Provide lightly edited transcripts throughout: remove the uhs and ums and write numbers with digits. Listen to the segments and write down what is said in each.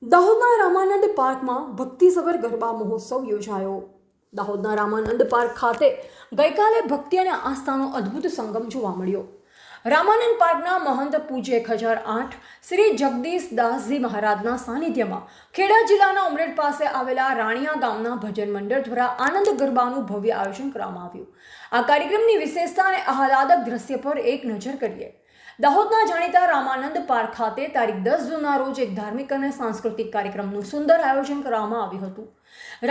દાહોદના રામાનંદ પાર્કમાં ભક્તિસભર ગરબા મહોત્સવ યોજાયો। દાહોદના રામાનંદ પાર્ક ખાતે ગઈકાલે ભક્તિ અને આસ્થાનો અદ્ભુત સંગમ જોવા મળ્યો। રામાનંદ પાર્કના મહંત પૂજ્ય 1008 શ્રી જગદીશ દાસજી મહારાજના સાનિધ્યમાં ખેડા જિલ્લાના ઉમરેઠ પાસે આવેલા રાણિયા ગામના ભજન મંડળ દ્વારા આનંદ ગરબાનું ભવ્ય આયોજન કરવામાં આવ્યું। આ કાર્યક્રમની વિશેષતા અને આહલાદક દ્રશ્ય પર એક નજર કરીએ। દાહોદના જાણીતા રામાનંદ પાર્ક ખાતે તારીખ 10 જૂનના રોજ એક ધાર્મિક અને સાંસ્કૃતિક કાર્યક્રમનું સુંદર આયોજન કરવામાં આવ્યું હતું।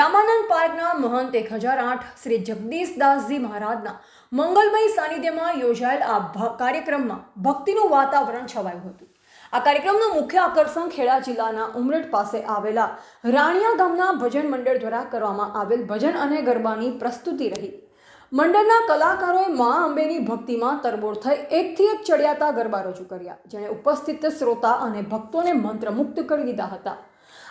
રામાનંદ પાર્કના મહંત 1008 શ્રી જગદીશ દાસજી મહારાજના મંગલમય સાનિધ્યમાં યોજાયેલ આ કાર્યક્રમમાં ભક્તિનું વાતાવરણ છવાયું હતું। આ કાર્યક્રમનું મુખ્ય આકર્ષણ ખેડા જિલ્લાના ઉમરેઠ પાસે આવેલા રાણિયા ગામના ભજન મંડળ દ્વારા કરવામાં આવેલ ભજન અને ગરબાની પ્રસ્તુતિ રહી। મંડળના કલાકારોએ મા અંબેની ભક્તિમાં તરબોળ થઈ એકથી એક ચડિયાતા ગરબા રજૂ કર્યા, જેણે ઉપસ્થિત શ્રોતા અને ભક્તોને મંત્રમુગ્ધ કરી દીધા હતા।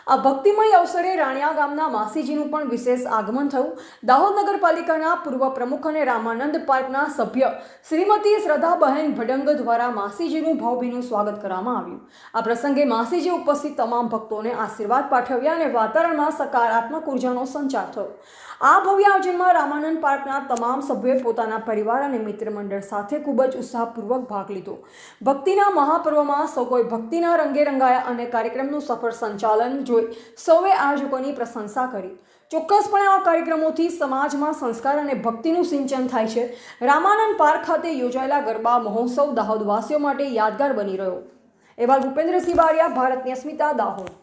આ ભક્તિમય અવસરે રાણિયા ગામના માસીજીનું પણ વિશેષ આગમન થયું। દાહોદ નગરપાલિકાના પૂર્વ પ્રમુખ અને રામાનંદ પાર્કના સભ્ય શ્રીમતી શ્રદ્ધાબહેન ભડંગ દ્વારા માસીજીનું ભાવભીનું સ્વાગત કરવામાં આવ્યું। આ પ્રસંગે માસીજી ઉપસ્થિત તમામ ભક્તોને આશીર્વાદ પાઠવ્યા અને વાતાવરણમાં સકારાત્મક ઉર્જાનો સંચાર થયો। આ ભવ્ય આયોજનમાં રામાનંદ પાર્કના તમામ સભ્યોએ પોતાના પરિવાર અને મિત્ર મંડળ સાથે ખૂબ જ ઉત્સાહપૂર્વક ભાગ લીધો। ભક્તિના મહાપર્વમાં સૌ કોઈ ભક્તિના રંગે રંગાયા અને કાર્યક્રમનું સફળ સંચાલન જોઈ સૌએ આયોજકોની પ્રશંસા કરી। ચોક્કસપણે આ કાર્યક્રમોથી સમાજમાં સંસ્કાર અને ભક્તિનું સિંચન થાય છે। રામાનંદ પાર્ક ખાતે યોજાયેલા ગરબા મહોત્સવ દાહોદવાસીઓ માટે યાદગાર બની રહ્યો। એવા ભૂપેન્દ્રસિંહ બારિયા, ભારતની અસ્મિતા, દાહોદ।